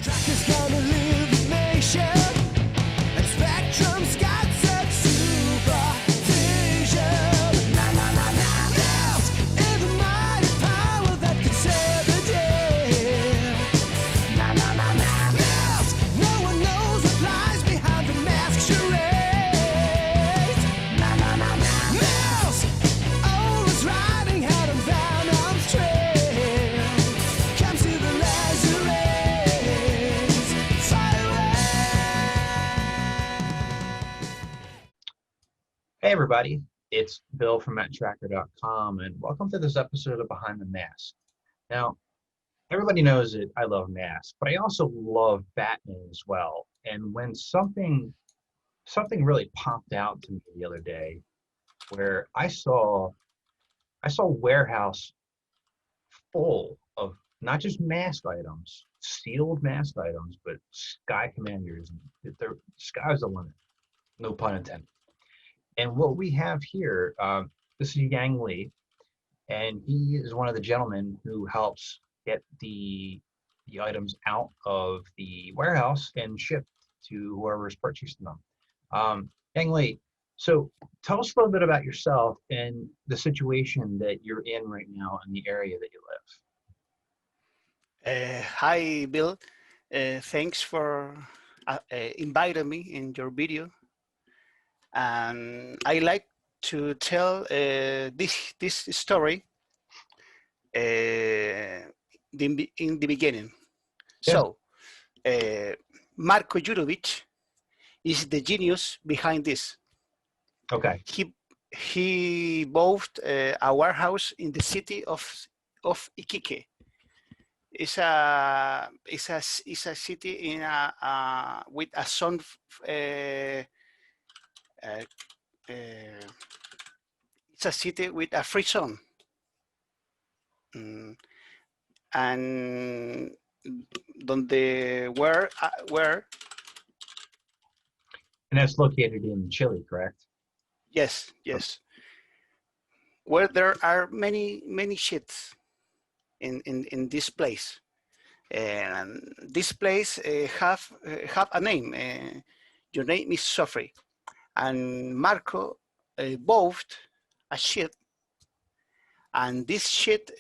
Trackers gonna leave the nation, and Spectrum's got such supervision. Yes, in the mighty power that could save the day. Yes, no one knows what lies behind the mask charade. Yes, always riding out on Venom's trail. Come to the laser rays, fire away. Hey everybody, it's Bill from Matt-Trakker.com, and welcome to this episode of Behind the Mask. Now, everybody knows that I love masks, but I also love Batman as well. And when something really popped out to me the other day, where I saw a warehouse full of not just mask items, sealed mask items, but Sky Commanders. The sky's the limit, no pun intended. And what we have here, this is Yang Lee, and he is one of the gentlemen who helps get the items out of the warehouse and shipped to whoever's purchasing them. Yang Lee, so tell us a little bit about yourself and the situation that you're in right now in the area that you live. Hi, Bill. Thanks for inviting me in your video. And I like to tell this story in the beginning. Yeah. So, Marko is the genius behind this. Okay. He bought a warehouse in the city of Iquique. It's a city in with a sun. It's a city with a free zone, and where And that's located in Chile, correct? yes, where there are many ships in this place, and this place have a name. Your name is Sofri, and Marko bought a ship, and this ship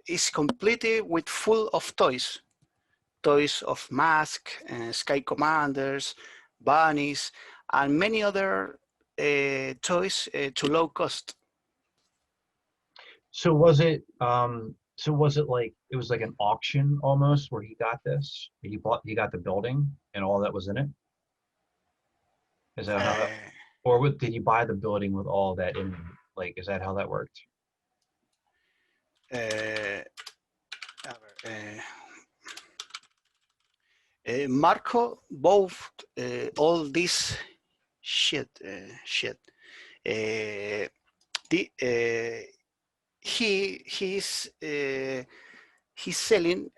is completely with full of toys of Mask, Sky Commanders, bunnies, and many other toys to low cost. So was it like it was like an auction almost where he got this? He got the building and all that was in it? Is that how that, or did you buy the building with all that in it? Like, is that how that worked? Marko bought all this shit. He's selling.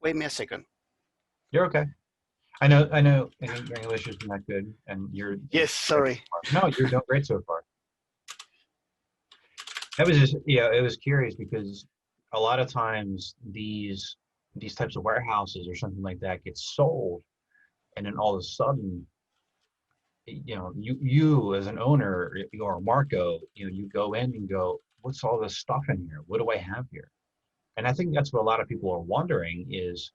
Wait me a second. You're okay. I know your English isn't that good, and you're Yes, sorry. No, you're doing great so far. That was just, it was curious because a lot of times these types of warehouses or something like that get sold, and then all of a sudden, you as an owner or Marko, you go in and go, what's all this stuff in here? What do I have here? And I think that's what a lot of people are wondering is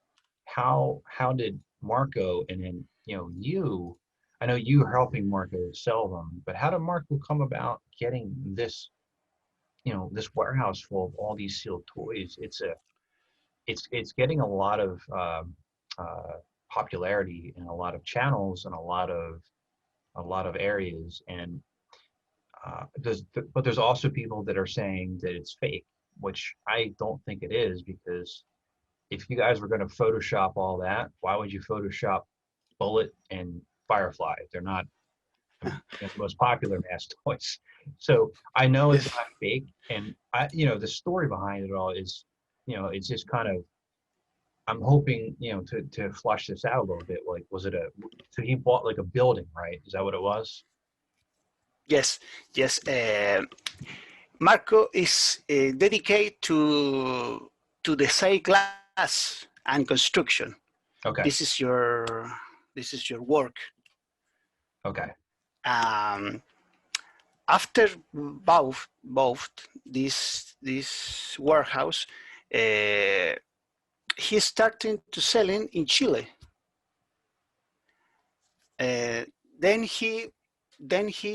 how did Marko and then I know you are helping Marko sell them, but how did Marko come about getting this this warehouse full of all these sealed toys? It's getting a lot of popularity in a lot of channels and a lot of areas, and but there's also people that are saying that it's fake, which I don't think it is, because if you guys were going to Photoshop all that, why would you Photoshop Bullet and Firefly? They're not the most popular mask toys. So I know it's not fake, and the story behind it all is, it's just kind of, I'm hoping, to flush this out a little bit. Like, so he bought like a building, right? Is that what it was? Yes. Marko is dedicated to the say glass and construction. Okay. This is your work. Okay. Um, After both this warehouse, he's starting to selling in Chile. Uh, then he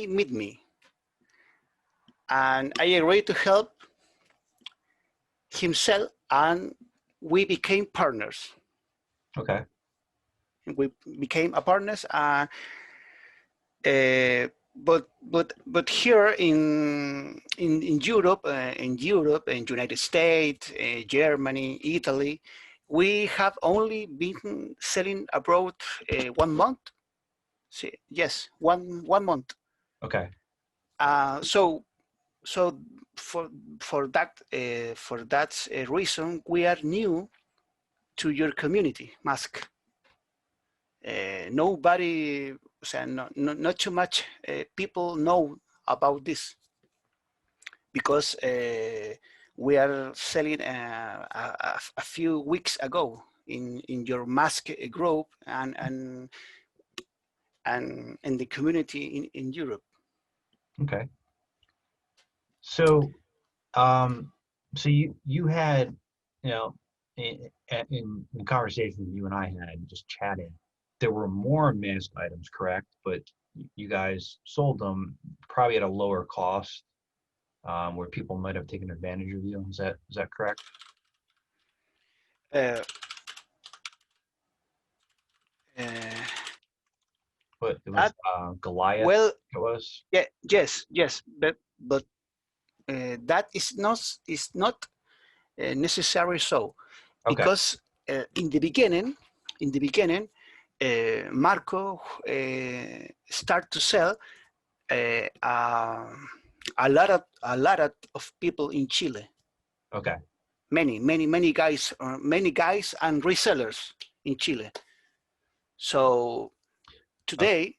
meet me, and I agreed to help himself, and we became partners. Okay. We became a partners, but here in Europe, in United States, Germany, Italy, we have only been selling abroad 1 month. Yes, one month. Okay. So for that reason, we are new to your community, Mask. Nobody, not too much people know about this because we are selling a few weeks ago in your Mask group and in the community in Europe. Okay. So, um, so you had, you know, in the conversation you and I had just chatting, there were more mask items, correct? But you guys sold them probably at a lower cost, where people might have taken advantage of you. Is that correct? Uh, uh, But it was that Goliath. well, It was yeah, yes, but that is not necessary so okay. because in the beginning, Marko start to sell a lot of people in Chile. Okay. Many guys and resellers in Chile. So Okay. today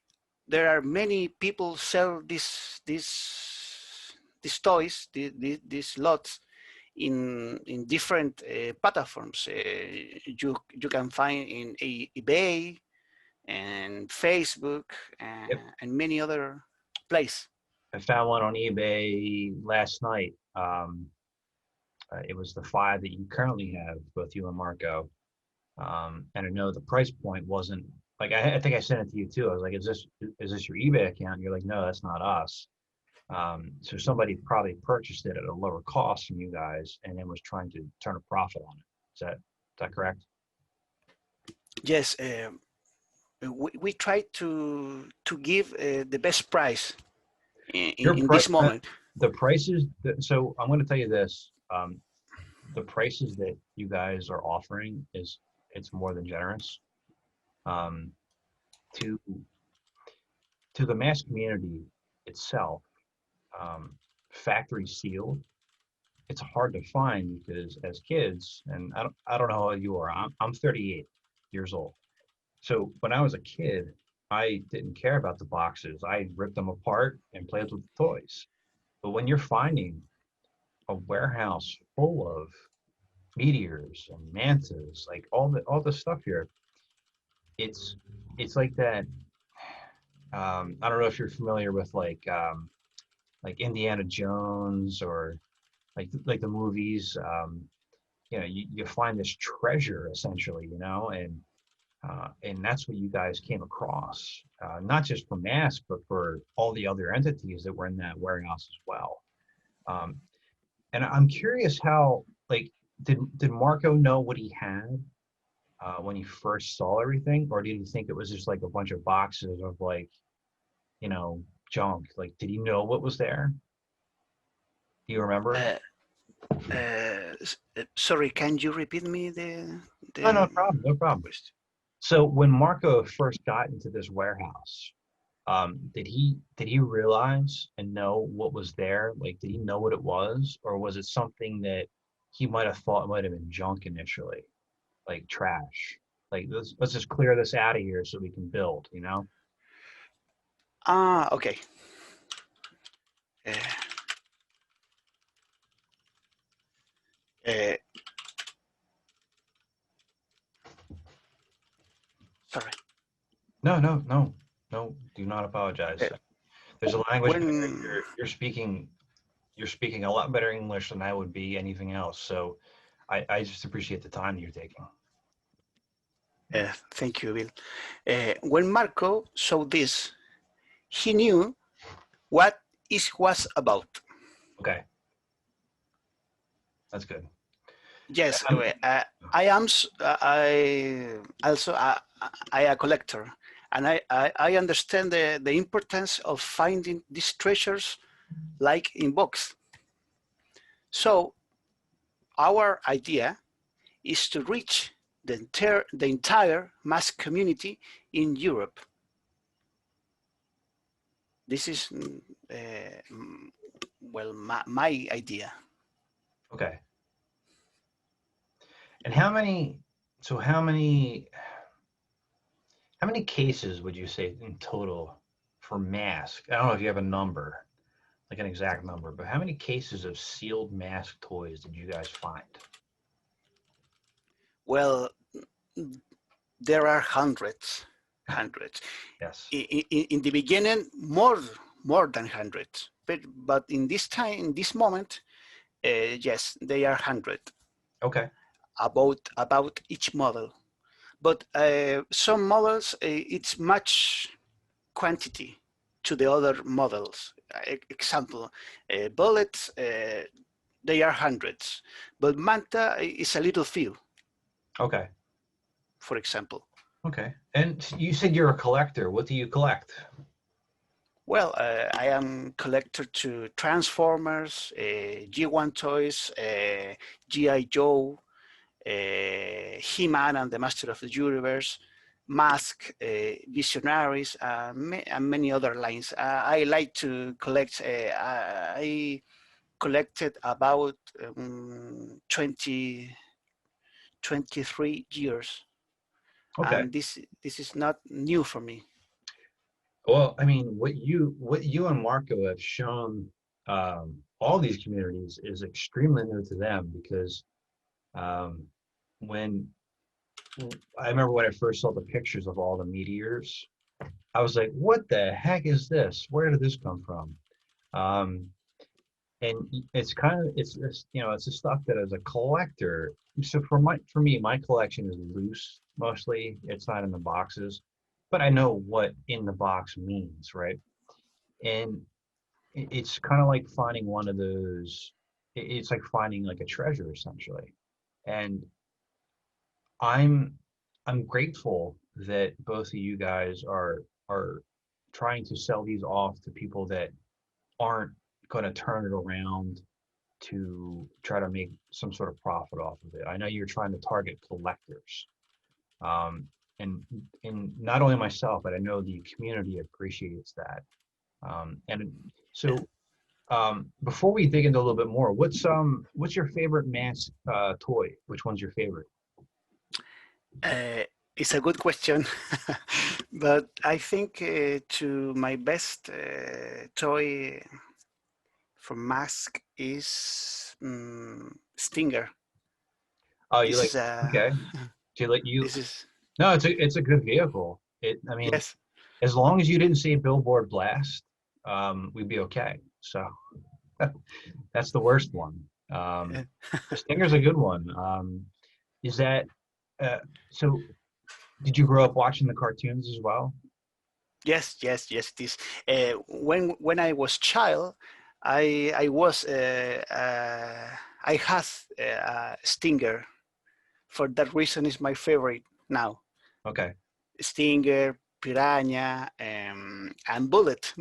there are many people sell these toys, these lots in different platforms. You can find in eBay and Facebook Yep. and many other places. I found one on eBay last night. It was the five that you currently have, both you and Marco. And I know the price point wasn't like I think I sent it to you too. I was like, is this your eBay account? And you're like, no, that's not us. So somebody probably purchased it at a lower cost from you guys and then was trying to turn a profit on it. Is that correct? Yes, we try to give the best price Your in price, this moment. the prices. So I'm going to tell you this. The prices that you guys are offering it's more than generous. Um, to to the mass community itself, um, factory sealed, it's hard to find because as kids, and I don't know how old you are. I'm 38 years old. So when I was a kid, I didn't care about the boxes. I ripped them apart and played with the toys. But when you're finding a warehouse full of meteors and mantas, like all the stuff here, it's it's like that. I don't know if you're familiar with like Indiana Jones or like the movies. You find this treasure essentially, and that's what you guys came across, not just for Mass, but for all the other entities that were in that warehouse as well. Um, and I'm curious how, like, did Marco know what he had when he first saw everything, or did he think it was just like a bunch of boxes of like, junk? Like, did he know what was there? Do you remember? Uh, Sorry, can you repeat me No, no the problem, no problem. question? So when Marco first got into this warehouse, did he realize and know what was there? Like, did he know what it was, or was it something that he might have thought might have been junk initially, like trash? Like, let's just clear this out of here so we can build, you know? Okay. Uh, Uh, sorry. No. Do not apologize. Uh, There's a language barrier. when You're speaking a lot better English than I would be anything else. So I just appreciate the time that you're taking. Thank you, Bill. When Marko saw this, he knew what it was about. Okay, that's good. Yes, Um, I am. I also I a collector, and I understand the importance of finding these treasures, like in books. So our idea is to reach the entire mass community in Europe. This is well my idea. okay. And how many? So how many cases would you say in total for mask? I don't know if you have a number, like an exact number, but how many cases of sealed mask toys did you guys find? Well, there are hundreds. Yes. In the beginning, more than hundreds. But in this time, in this moment, yes, they are hundred Okay. about each model. But some models, it's much quantity to the other models. Example, bullets, they are hundreds, but Manta is a little few, Okay. for example. Okay. And you said you're a collector. What do you collect? Well, I am collector to Transformers, G1 toys, G.I. Joe, He-Man and the Master of the Universe, Mask, Visionaries, and many other lines. I like to collect. I collected about 23 years, Okay. and this is not new for me. Well, I mean, what you and Marco have shown all these communities is extremely new to them because um, when I remember when I first saw the pictures of all the meteors, I was like, "What the heck is this? Where did this come from?" Um, and it's kind of it's the stuff that as a collector. So for me, my collection is loose mostly. It's not in the boxes, but I know what in the box means, right? And it's kind of like finding one of those. It's like finding like a treasure essentially, and I'm I'm grateful that both of you guys are trying to sell these off to people that aren't going to turn it around to try to make some sort of profit off of it. I know you're trying to target collectors, um, and not only myself, but I know the community appreciates that. And so, before we dig into a little bit more, what's your favorite mask toy? Which one's your favorite? Uh, it's a good question, but I think to my best toy for mask is Stinger. Oh, you This like is a okay. Do you like you? this is No, it's a good vehicle. I mean, yes. as long as you didn't say Billboard Blast, we'd be okay. So that's the worst one. The Stinger's a good one. Is that uh, so? Did you grow up watching the cartoons as well? Yes. It is. When I was child, I was I had Stinger. For that reason, is my favorite now. Okay. Stinger, Piranha, and Bullet.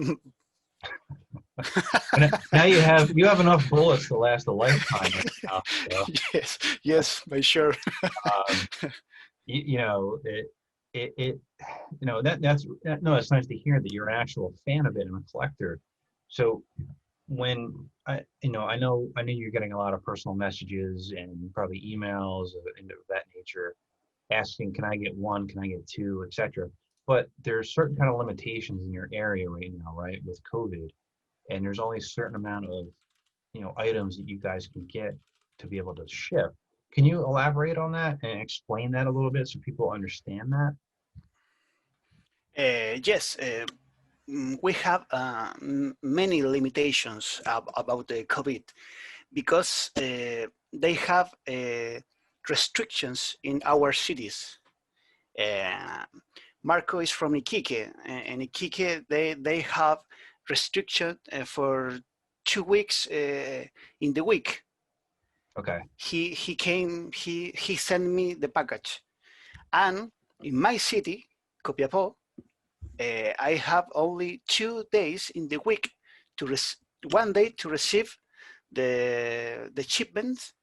And now you have enough bullets to last a lifetime right now. So, yes, by sure. um, you know it no, it's nice to hear that you're an actual fan of it and a collector. So when I know you're getting a lot of personal messages and probably emails and of that nature asking, can I get one, can I get two, etc. But there's certain kind of limitations in your area right now, right, with COVID, and there's only a certain amount of items that you guys can get. to be able to ship. Can you elaborate on that and explain that a little bit so people understand that? Yes, we have many limitations about the COVID because they have restrictions in our cities. Uh, Marko is from Iquique, and Iquique they have restriction for 2 weeks in the week. Okay. He came, he sent me the package, and in my city, Copiapó, I have only 2 days in the week to 1 day to receive the shipments,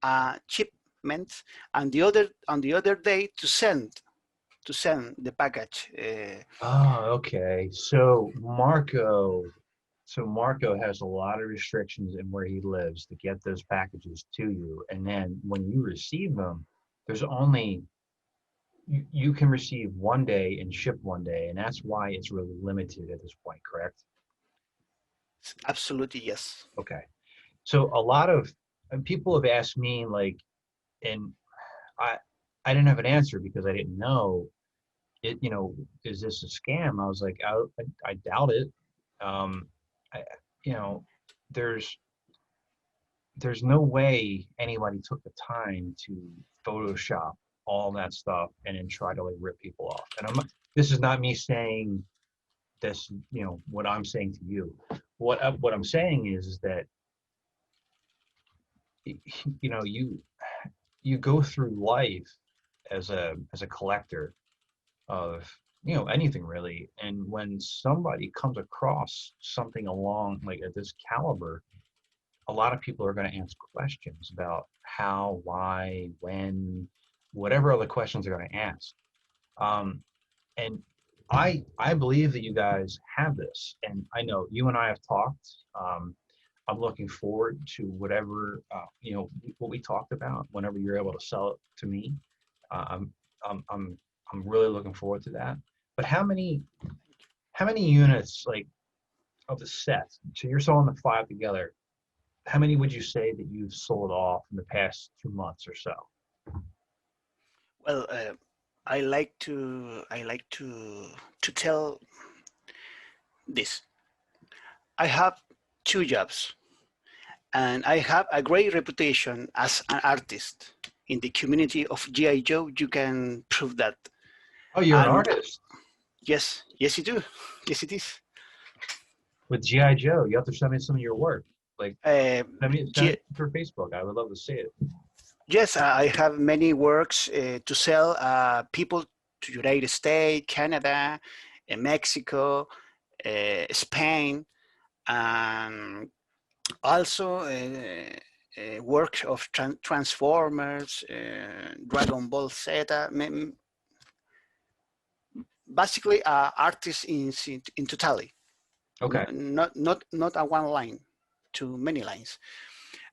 and the other day to send the package. Oh, okay. So Marco has a lot of restrictions in where he lives to get those packages to you. And then when you receive them, there's only you can receive one day and ship one day, and that's why it's really limited at this point, correct? Absolutely yes. Okay. So a lot of people have asked me like, and I I didn't have an answer because I didn't know it, is this a scam? I was like, I doubt it. I, you know, there's there's no way anybody took the time to Photoshop all that stuff and then try to like rip people off. And this is not me saying this, what I'm saying to you. What I'm saying is that you go through life as a collector of anything really, and when somebody comes across something along like at this caliber, a lot of people are going to ask questions about how, why, when, whatever other questions they're going to ask. And I believe that you guys have this, and I know you and I have talked. I'm looking forward to whatever what we talked about. Whenever you're able to sell it to me, uh, I'm I'm I'm I'm really looking forward to that. But how many units like of the set? So you're selling the five together. How many would you say that you've sold off in the past 2 months or so? Well, I like to tell this. I have two jobs, and I have a great reputation as an artist in the community of GI Joe. You can prove that. Oh, you're an And artist yes, yes, you do. Yes, it is. with GI Joe. You have to send me some of your work. Like Uh, send it G- through Facebook. I would love to see it. yes, I have many works to sell. People to United States, Canada, Mexico, Spain, and also works of Transformers, Dragon Ball Z. Basically, artists in totality, Okay. not a one line, to many lines,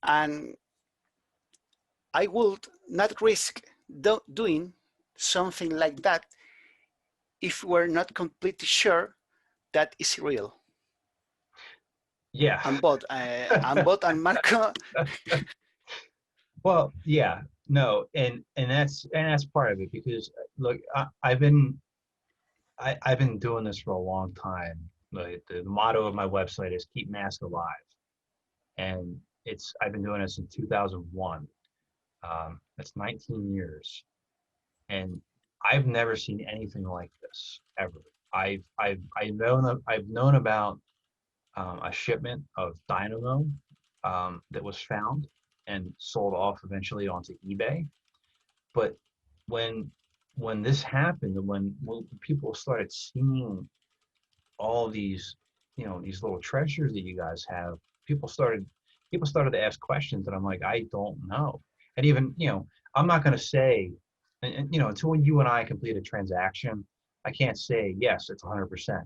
and I would not risk doing something like that if we're not completely sure that is real. Yeah. And both and Marco. Well, yeah. No, and that's part of it because look, I've been doing this for a long time. Like the motto of my website is "Keep Mask Alive," and I've been doing it since 2001. That's 19 years, and I've never seen anything like this ever. I've known about a shipment of dynamo that was found and sold off eventually onto eBay. But when when this happened, when people started seeing all these these little treasures that you guys have, people started people started to ask questions, and I'm like, I don't know. And even I'm not going to say, and until you and I complete a transaction, I can't say yes, it's 100%.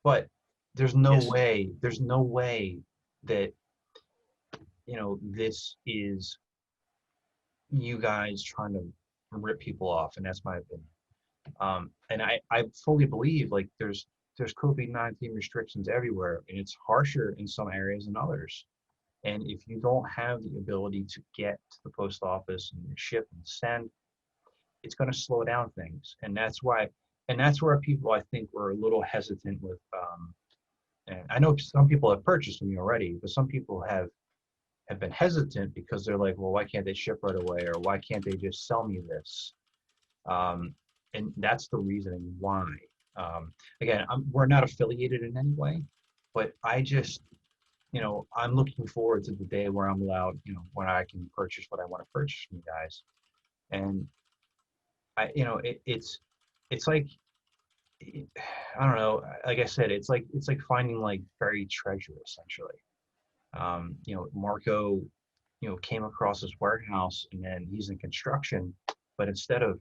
But Yes, there's no way that this is you guys trying to rip people off, and that's my opinion. And I fully believe like there's COVID-19 restrictions everywhere, and it's harsher in some areas than others. And if you don't have the ability to get to the post office and ship and send, it's going to slow down things. And that's where people, I think, were a little hesitant with, and I know some people have purchased from you already, but some people have been hesitant because they're like, well, why can't they ship right away? Or why can't they just sell me this? And that's the reasoning why. Again, we're not affiliated in any way, but I just, I'm looking forward to the day where I'm allowed, when I can purchase what I want to purchase from you guys. And it's like, I don't know, like I said, it's like finding like buried treasure essentially. Marko, came across this warehouse and then he's in construction, but instead of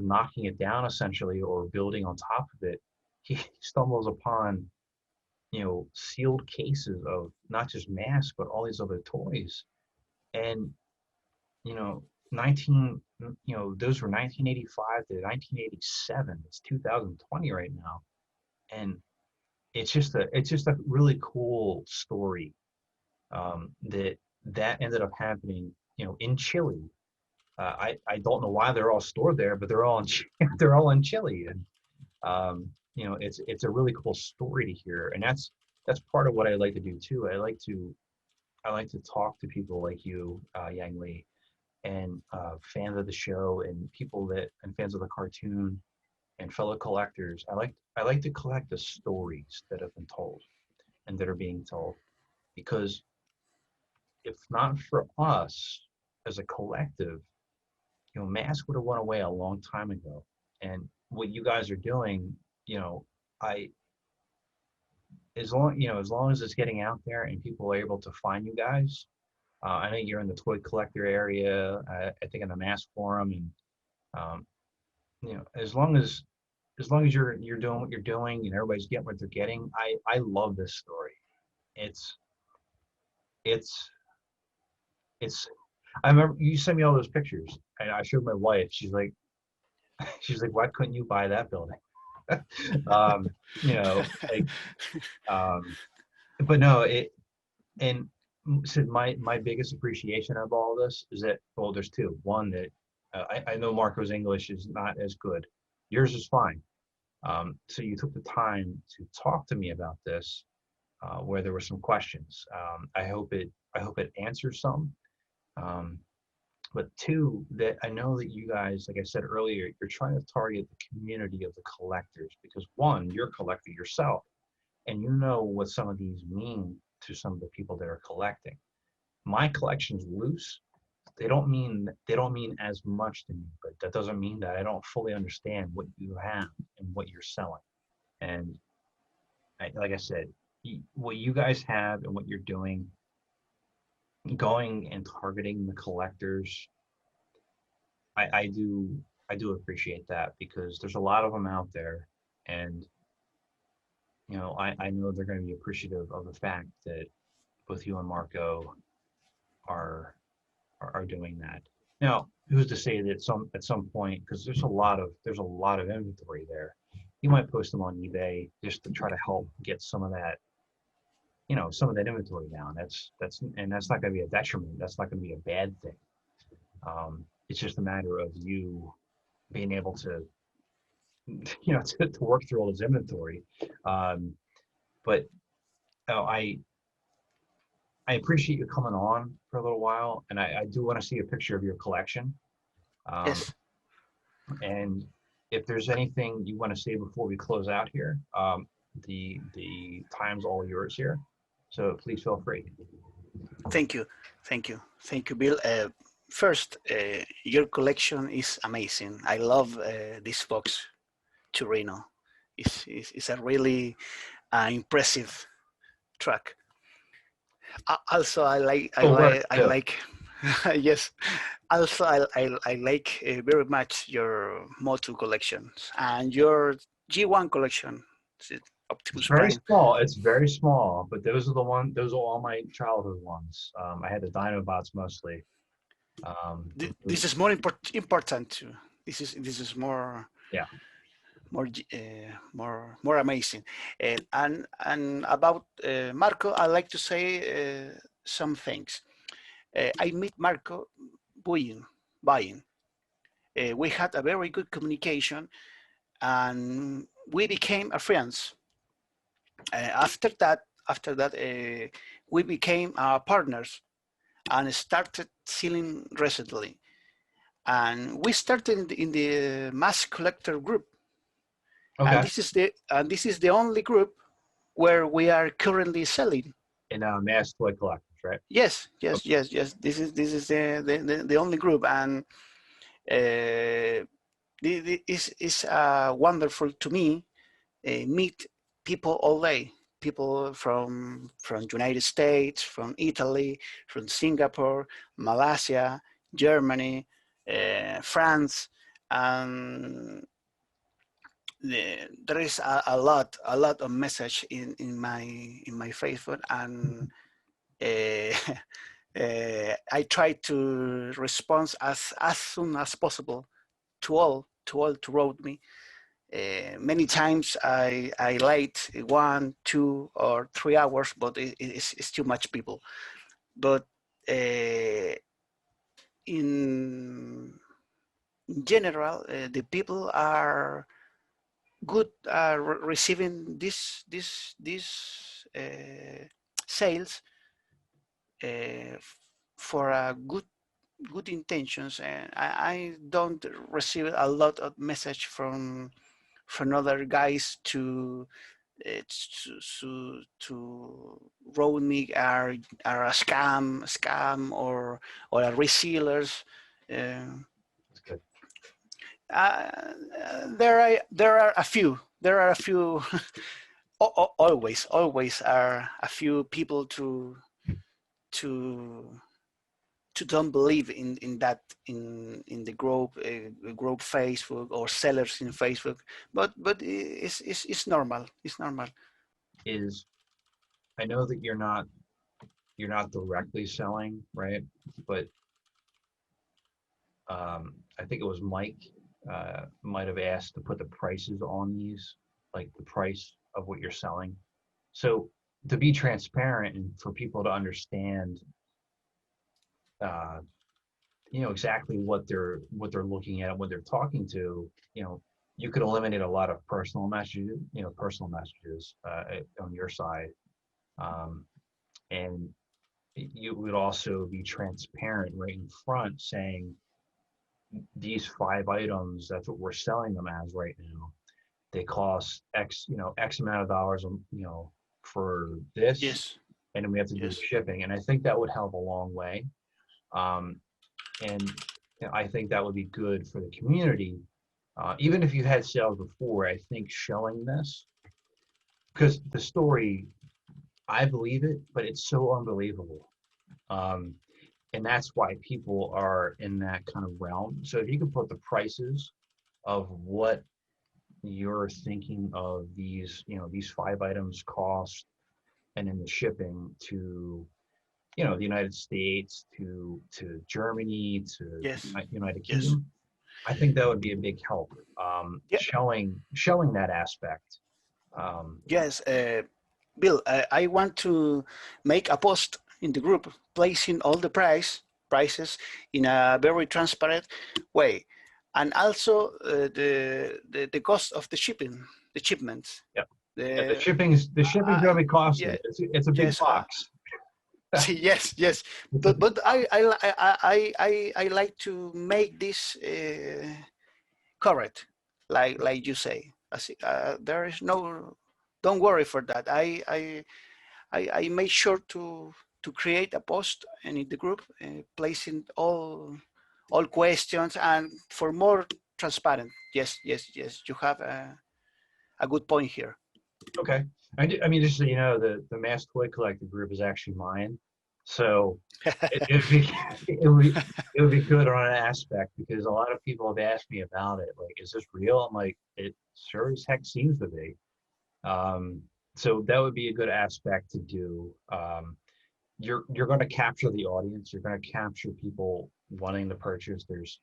knocking it down essentially or building on top of it, he stumbles upon, sealed cases of not just masks, but all these other toys. And, you know, 19, those were 1985 to 1987. It's 2020 right now. And it's just a really cool story, that ended up happening, in Chile. I don't know why they're all stored there, but they're all in they're all in Chile, and it's a really cool story to hear, and that's part of what I like to do too. I like to talk to people like you, Yang Lee, and fans of the show, and fans of the cartoon, and fellow collectors. I like to collect the stories that have been told and that are being told, because if not for us as a collective, masks would have went away a long time ago. And what you guys are doing, I as long as it's getting out there and people are able to find you guys. I know you're in the toy collector area. I think in the mask forum, and um, as long as you're doing what you're doing and everybody's getting what they're getting, I love this story. It's it's it's. I remember you sent me all those pictures, and I showed my wife. She's like, why couldn't you buy that building? um, like, um, but no, and so my biggest appreciation of all this is that, well, there's two. One, that I know Marco's English is not as good. Yours is fine. So you took the time to talk to me about this, where there were some questions. I hope it answers some. Um, but two, that I know that you guys, like I said earlier, you're trying to target the community of the collectors, because one, you're a collector yourself, and you know what some of these mean to some of the people that are collecting. My collection's loose. They don't mean as much to me, but that doesn't mean that I don't fully understand what you have and what you're selling. And like I said, what you guys have and what you're doing, going and targeting the collectors, I do appreciate that, because there's a lot of them out there, and I know they're going to be appreciative of the fact that both you and Marko are doing that. Now, who's to say that at some point, because there's a lot of inventory there, you might post them on eBay just to try to help get some of that inventory down. That's not going to be a detriment. That's not going to be a bad thing. It's just a matter of you being able to to work through all this inventory. But I appreciate you coming on for a little while, and I do want to see a picture of your collection. Um, Yes. and if there's anything you want to say before we close out here, the time's all yours here. So please feel free. Thank you. Thank you. Thank you, Bill. First, your collection is amazing. I love this box, Torino. It's a really impressive truck. Also, Oh, work I too. like, yes. Also, I like very much your Motu collections and your G1 collection. Is it It's Optimus very Prime? small. It's very small, but those are all my childhood ones. I had the Dinobots mostly. This is more important too. This is Yeah. more amazing. And about Marko, I like to say some things. I meet Marko buying. We had a very good communication, and we became friends. After that, we became partners and started selling recently. And we started in the mass collector group, and Okay. this is the only group where we are currently selling. In mass toy collectors, right? Yes, yes, yes, yes. This is the only group, and is wonderful to me. Meet people all day, people from United States, from Italy, from Singapore, Malaysia, Germany, France, and there is a lot of message in my Facebook, and I try to respond as soon as possible to all to wrote me. Many times I late 1, 2, or 3 hours, but it's too much people. But in general, the people are good receiving this sales uh, for a good intentions, and I don't receive a lot of message from other guys to road me are a scam or a resellers. Uh, That's good. there are a few. There are a few. Always are a few people to to don't believe in that in the group Facebook or sellers in Facebook, but it's normal. It's normal. Is I know that you're not directly selling, right? But I think it was Mike might have asked to put the prices on these, like the price of what you're selling. So to be transparent and for people to understand, uh, exactly what they're looking at, what they're talking to, you could eliminate a lot of personal messages on your side, um, and you would also be transparent right in front, saying these 5 items, that's what we're selling them as right now. They cost X, X amount of dollars, for this, Yes, and then we have to do the yes, shipping. And I think that would help a long way. Um, and I think that would be good for the community. Even if you had sales before, I think showing this, because the story, I believe it, but it's so unbelievable. Um, and that's why people are in that kind of realm. So if you could put the prices of what you're thinking of these 5 items cost, and then the shipping to, the United States, to Germany, to yes, United yes, Kingdom, I think that would be a big help. yeah, Showing that aspect. Um, yes. Bill, I want to make a post in the group placing all the prices in a very transparent way, and also the cost of the shipments. yeah, yeah. The The shipping's gonna be costly. yeah, It's a big yes, box. yes, yes. It's a But big but box. I like to make this correct, like you say. There is no, don't worry for that. I made sure to create a post and in the group, placing all questions and for more transparent. Yes, yes, yes. You have a good point here. Okay. I mean, just so you know, the Mass Toy Collector group is actually mine. So it'd be it would be good on an aspect, because a lot of people have asked me about it. Like, is this real? I'm like, it sure as heck seems to be. Um, so that would be a good aspect to do. You're going to capture the audience. You're going to capture people wanting to purchase. There's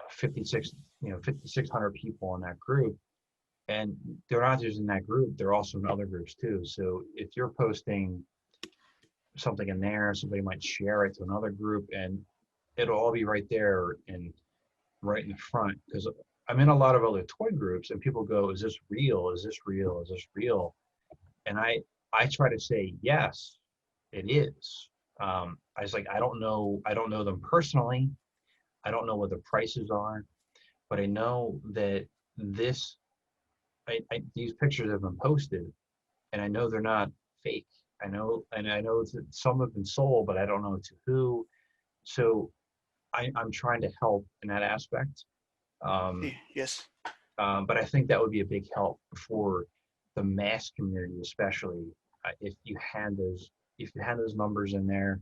56 5,600 people in that group, and they're not just in that group, they're also in other groups too. So if you're posting something in there, somebody might share it to another group, and it'll all be right there and right in the front. Because I'm in a lot of other toy groups, and people go, "Is this real? Is this real? Is this real?" And I try to say, yes, it is. I was like, I don't know them personally. I don't know what the prices are, but I know that this, these pictures have been posted, and I know they're not fake. I know that some have been sold, but I don't know to who. So I'm trying to help in that aspect. Yes. But I think that would be a big help for the mass community, especially if you had those numbers in there.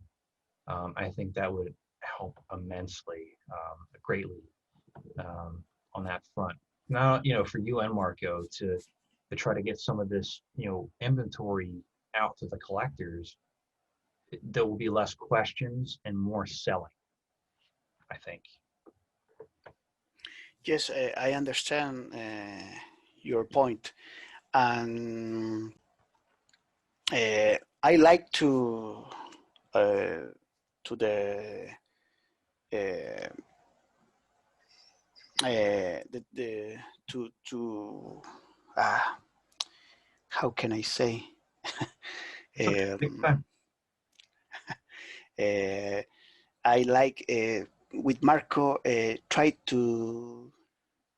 I think that would help immensely, greatly, on that front. Now, for you and Marco to try to get some of this, inventory out to the collectors, there will be less questions and more selling, I think. Yes, I understand your point, and I like to uh, the to how can I say It's okay. Take um, time. uh, I like with Marco try to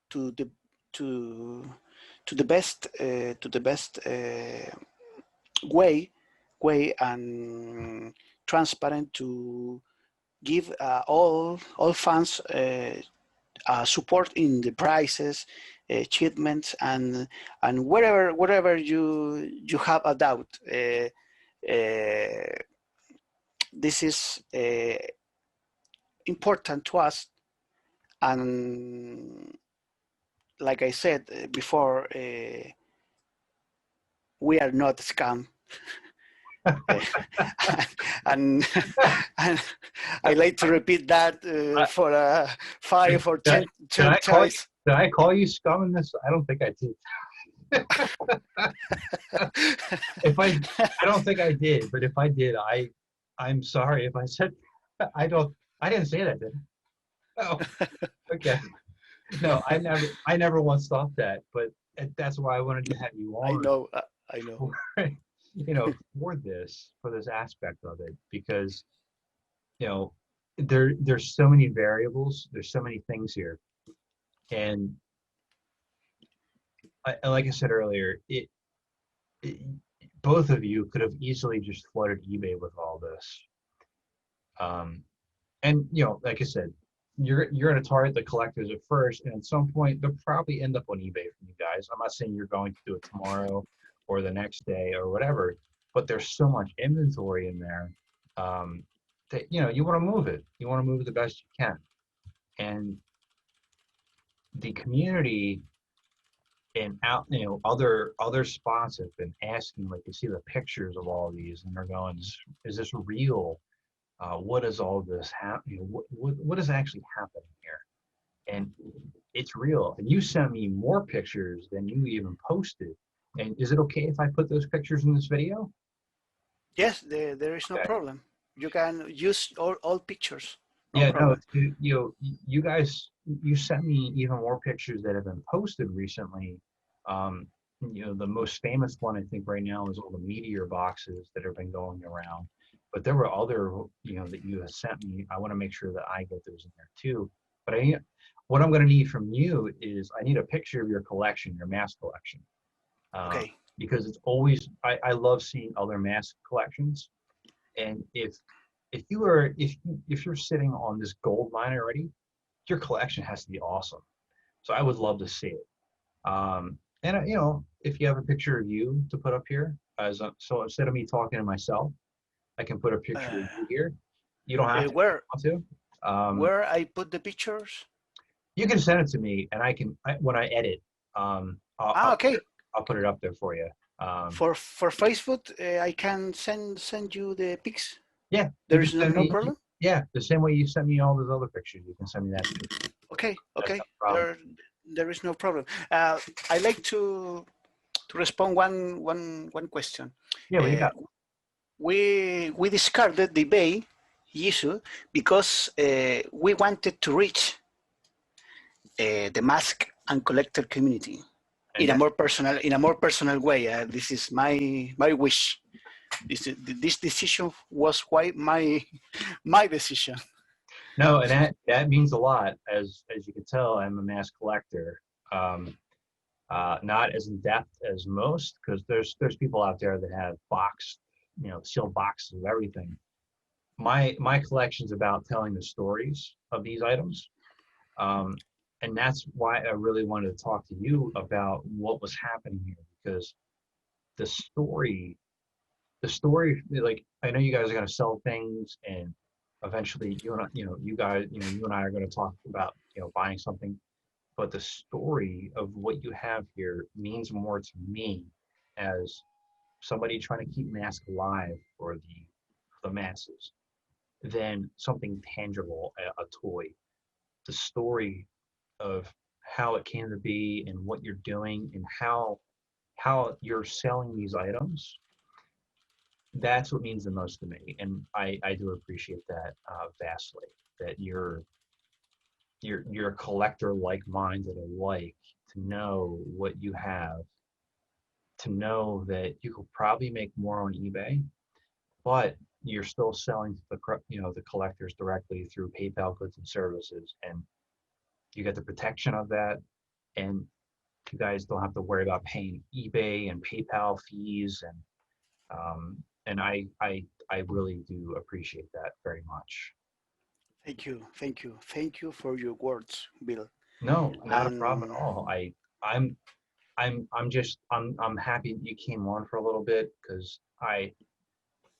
the to to the best way and transparent to give all fans support in the prices, achievements, and wherever you have a doubt. This is important to us, and like I said before, we are not scam. and, and I like to repeat that for 5 or Did 10 I call you, times. did I call you scum in this? I don't think I did. I don't think I did, but if I did, I'm sorry if I said, I didn't say that, did I? Oh, okay. No, I never once thought that, but that's why I wanted to have you I on, know, I know. for, for this aspect of it, because, there's so many variables, there's so many things here. And like I said earlier, it both of you could have easily just flooded eBay with all this. And like I said, you're going to target the collectors at first, and at some point they'll probably end up on eBay from you guys. I'm not saying you're going to do it tomorrow or the next day or whatever, but there's so much inventory in there, that you want to move it. You want to move it the best you can, and the community and other spots have been asking, like, you see the pictures of all these, and they're going, is this real? What is all this happening? What is actually happening here? And it's real. And you sent me more pictures than you even posted. And is it okay if I put those pictures in this video? Yes, there is no Okay. problem. You can use all pictures, no Yeah, no, problem. you guys, you sent me even more pictures that have been posted recently. Um, the most famous one I think right now is all the meteor boxes that have been going around. But there were other, that you have sent me. I want to make sure that I get those in there too. But what I'm going to need from you is I need a picture of your collection, your mask collection, Okay. because it's always I love seeing other mask collections. And if you're sitting on this gold mine already, your collection has to be awesome. So I would love to see it. And if you have a picture of you to put up here, so instead of me talking to myself, I can put a picture of you here. You don't have to if you Where want to. where I put the pictures? You can send it to me, and when I edit, Okay. I'll put it up there for you. For Facebook, I can send you the pics. Yeah, you There can is send no me. problem. Yeah, the same way you sent me all those other pictures, you can send me that too. Okay, That's okay. not a problem. There is no problem. I like to respond one question. Yeah, what you Uh, got? we discarded the bay issue because we wanted to reach the mask and collector community And in a more personal way. This is my wish. This decision was quite my decision. no, and that means a lot. As you can tell, I'm a mask collector. Um, not as in depth as most, because there's people out there that have sealed boxes of everything. My collection's about telling the stories of these items, and that's why I really wanted to talk to you about what was happening here, because the story, like, I know you guys are going to sell things, and eventually you and I are going to talk about buying something, but the story of what you have here means more to me as somebody trying to keep mask alive for the masses than something tangible, a toy. The story of how it came to be and what you're doing and how you're selling these items, that's what means the most to me. And I do appreciate that vastly, that you're a collector like-minded alike, to know what you have, to know that you could probably make more on eBay, but you're still selling to the collectors directly through PayPal goods and services, and you get the protection of that, and you guys don't have to worry about paying eBay and PayPal fees, and I really do appreciate that very much. Thank you for your words, Bill. No, not a problem at And all. I'm I'm happy you came on for a little bit, because I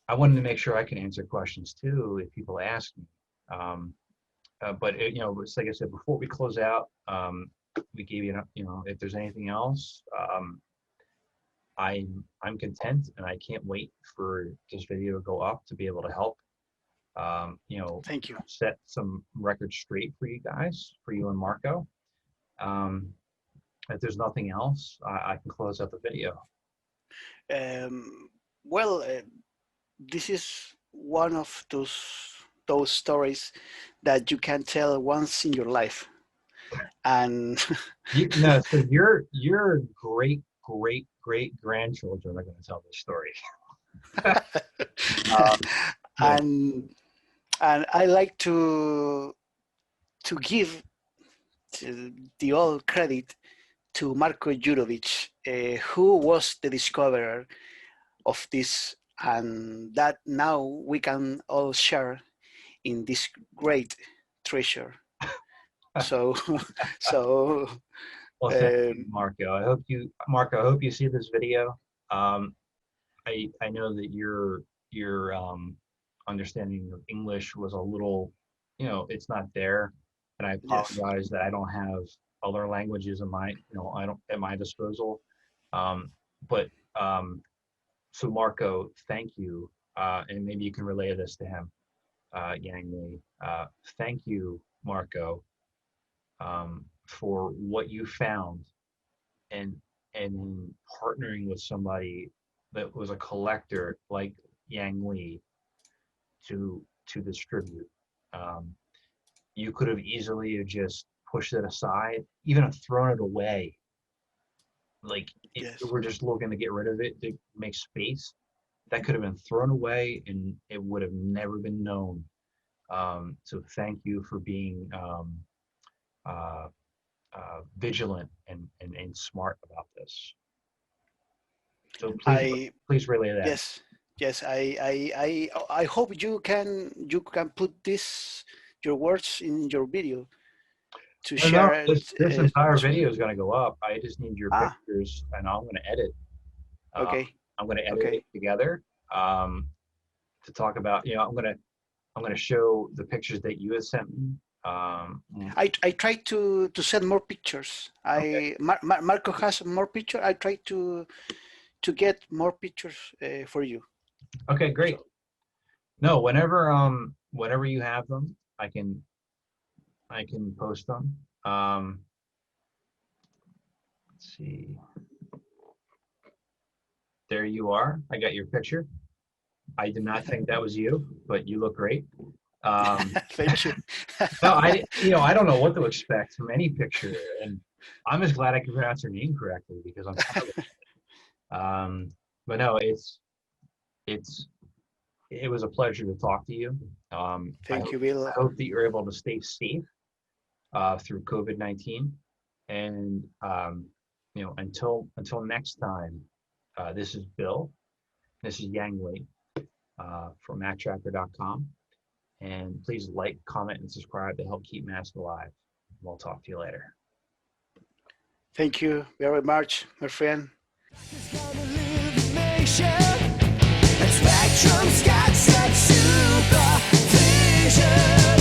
wanted to make sure I can answer questions too if people ask me. Um, but it's like I said before we close out. We gave if there's anything else, I'm content, and I can't wait for this video to go up to be able to help thank you. set some records straight for you guys, for you and Marko. Um, if there's nothing else, I can close out the video. Well, this is one of those stories that you can tell once in your life, and So your great grandchildren are going to tell this story. uh, yeah. and I like to give the all credit to Marko Jurovic, who was the discoverer of this, and that now we can all share in this great treasure. So, so Well, thank you, Marko. Marko, I hope you see this video. Um, I know that your understanding of English was a little, it's not there, and I yes, apologize that I don't have other languages I don't at my disposal. Um, but so Marko, thank you, and maybe you can relay this to him, Yang Lee. Thank you, Marko, for what you found, and in partnering with somebody that was a collector like Yang Lee to distribute. Um, you could have easily have just pushed it aside, even have thrown it away. Like, yes. we're just looking to get rid of it to make space. That could have been thrown away, and it would have never been known. So thank you for being uh, vigilant and smart about this. So I please relay that. yes, yes. I hope you can put this your words in your video to No, no, share it. this entire video is going to go up. I just need your Ah, pictures, and I'm going to edit. Uh, okay, I'm going to edit okay. it together, to talk about. I'm going to show the pictures that you had sent me. I try to send more pictures. Okay. Marco has more picture. I try to get more pictures for you. Okay, great. So No, whenever you have them, I can post them. Let's see. There you are. I got your picture. I did not think that was you, but you look great. Um, Thank you. no, I don't know what to expect from any picture, and I'm just glad I can pronounce your name correctly because I'm terrible. But no, it was a pleasure to talk to you. Thank you, Bill. I hope that you're able to stay safe through COVID-19, and until next time, this is Bill. This is Yang Wei from Matt-Trakker.com. And please like, comment, and subscribe to help keep Mask alive. We'll talk to you later. Thank you very much, my friend. It's gonna leave the nation, and Spectrum's got such supervision.